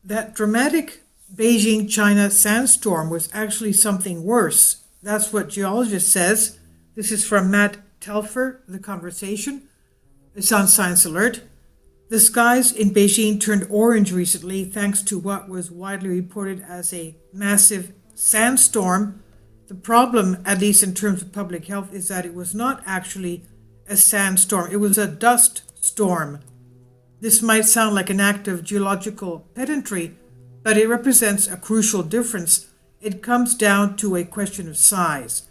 That dramatic Beijing, China sandstorm was actually something worse. That's what Geologist says. This is from Matt Telfer, The Conversation. It's on Science Alert. The skies in Beijing turned orange recently thanks to what was widely reported as a massive sandstorm. The problem, at least in terms of public health, is that it was not actually a sandstorm. It was a dust storm. This might sound like an act of geological pedantry, but it represents a crucial difference. It comes down to a question of size.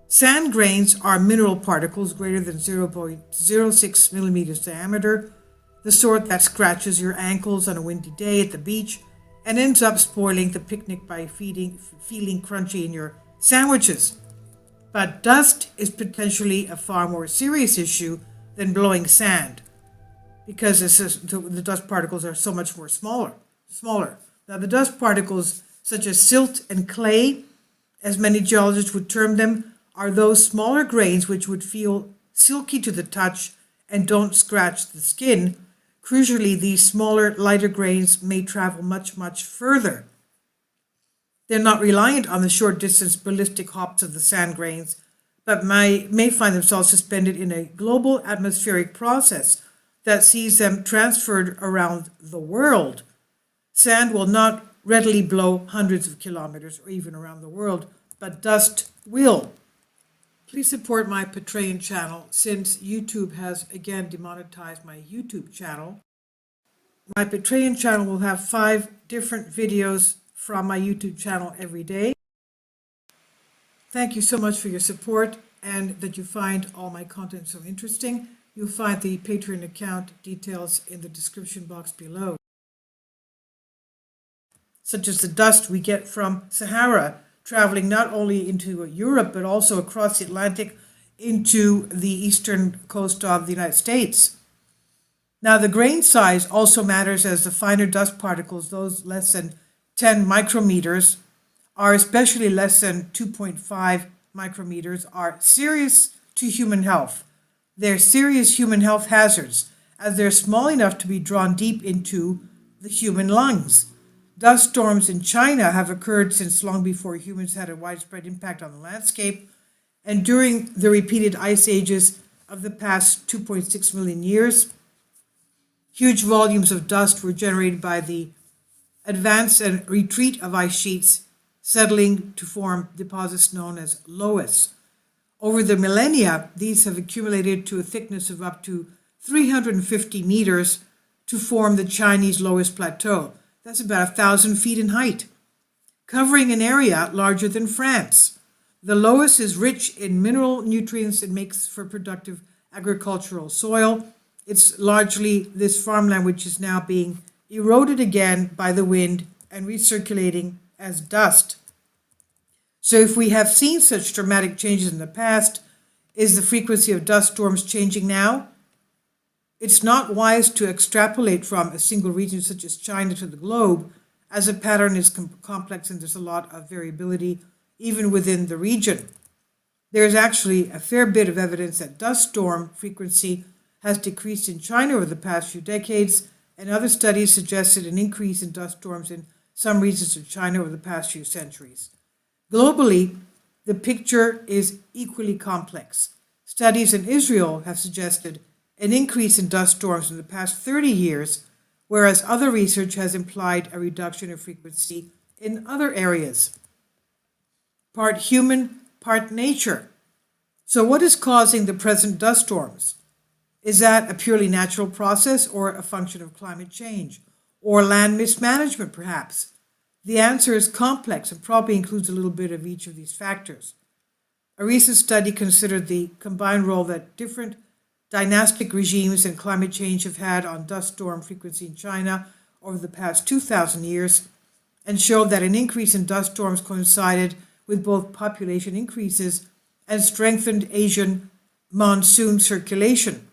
Sand grains are mineral particles greater than 0.06 millimeters diameter, the sort that scratches your ankles on a windy day at the beach and ends up spoiling the picnic by feeling crunchy in your sandwiches. But dust is potentially a far more serious issue than blowing sand, because the dust particles are so much more smaller. Now, the dust particles, such as silt and clay, as many geologists would term them, are those smaller grains which would feel silky to the touch and don't scratch the skin. Crucially, these smaller, lighter grains may travel much, much further. They're not reliant on the short-distance ballistic hops of the sand grains, but may find themselves suspended in a global atmospheric process that sees them transferred around the world. Sand will not readily blow hundreds of kilometers or even around the world, but dust will. Please support my Patreon channel since YouTube has again demonetized my YouTube channel. My Patreon channel will have 5 different videos from my YouTube channel every day. Thank you so much for your support and that you find all my content so interesting. You'll find the Patreon account details in the description box below, such as the dust we get from Sahara, traveling not only into Europe, but also across the Atlantic into the eastern coast of the United States. Now, the grain size also matters, as the finer dust particles, those less than 10 micrometers, are especially less than 2.5 micrometers, are serious to human health. They're serious human health hazards, as they're small enough to be drawn deep into the human lungs. Dust storms in China have occurred since long before humans had a widespread impact on the landscape, and during the repeated ice ages of the past 2.6 million years, huge volumes of dust were generated by the advance and retreat of ice sheets, settling to form deposits known as loess. Over the millennia, these have accumulated to a thickness of up to 350 meters to form the Chinese Loess Plateau. That's about 1,000 feet in height, covering an area larger than France. The loess is rich in mineral nutrients and makes for productive agricultural soil. It's largely this farmland which is now being eroded again by the wind and recirculating as dust. So if we have seen such dramatic changes in the past, is the frequency of dust storms changing now? It's not wise to extrapolate from a single region such as China to the globe, as a pattern is complex and there's a lot of variability even within the region. There is actually a fair bit of evidence that dust storm frequency has decreased in China over the past few decades, and other studies suggested an increase in dust storms in some regions of China over the past few centuries. Globally, the picture is equally complex. Studies in Israel have suggested an increase in dust storms in the past 30 years, whereas other research has implied a reduction in frequency in other areas. Part human, part nature. So what is causing the present dust storms? Is that a purely natural process or a function of climate change? Or land mismanagement, perhaps? The answer is complex and probably includes a little bit of each of these factors. A recent study considered the combined role that different dynastic regimes and climate change have had on dust storm frequency in China over the past 2,000 years, and showed that an increase in dust storms coincided with both population increases and strengthened Asian monsoon circulation.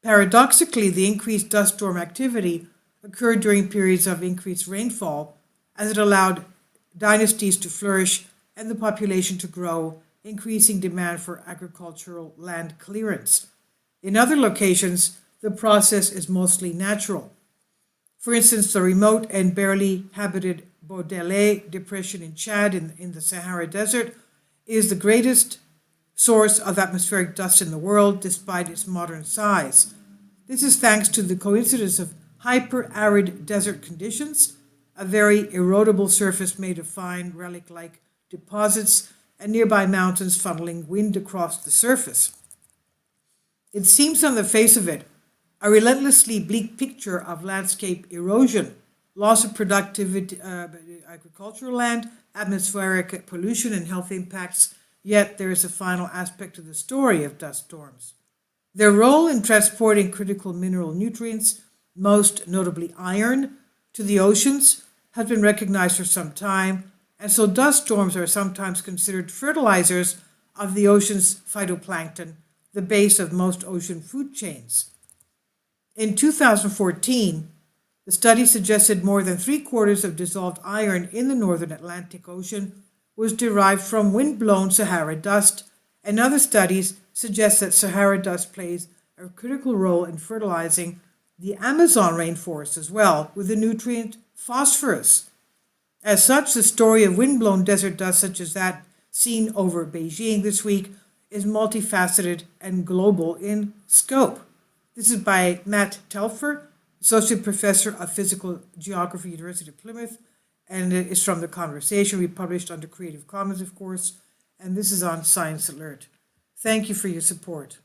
Paradoxically, the increased dust storm activity occurred during periods of increased rainfall, as it allowed dynasties to flourish and the population to grow, increasing demand for agricultural land clearance. In other locations, the process is mostly natural. For instance, the remote and barely habited Golet depression in Chad in the Sahara Desert is the greatest source of atmospheric dust in the world despite its modern size. This is thanks to the coincidence of hyper-arid desert conditions, a very erodible surface made of fine relic-like deposits, and nearby mountains funneling wind across the surface. It seems on the face of it a relentlessly bleak picture of landscape erosion, loss of productivity, agricultural land, atmospheric pollution, and health impacts. Yet there is a final aspect of the story of dust storms. Their role in transporting critical mineral nutrients, most notably iron, to the oceans has been recognized for some time, and so dust storms are sometimes considered fertilizers of the ocean's phytoplankton, the base of most ocean food chains. In 2014, the study suggested more than 3/4 of dissolved iron in the northern Atlantic Ocean was derived from wind-blown Sahara dust, and other studies suggest that Sahara dust plays a critical role in fertilizing the Amazon rainforest as well, with the nutrient phosphorus. As such, the story of wind-blown desert dust such as that seen over Beijing this week is multifaceted and global in scope. This is by Matt Telfer, Associate Professor of Physical Geography, University of Plymouth, and it is from The Conversation, republished under Creative Commons, of course, and this is on Science Alert. Thank you for your support.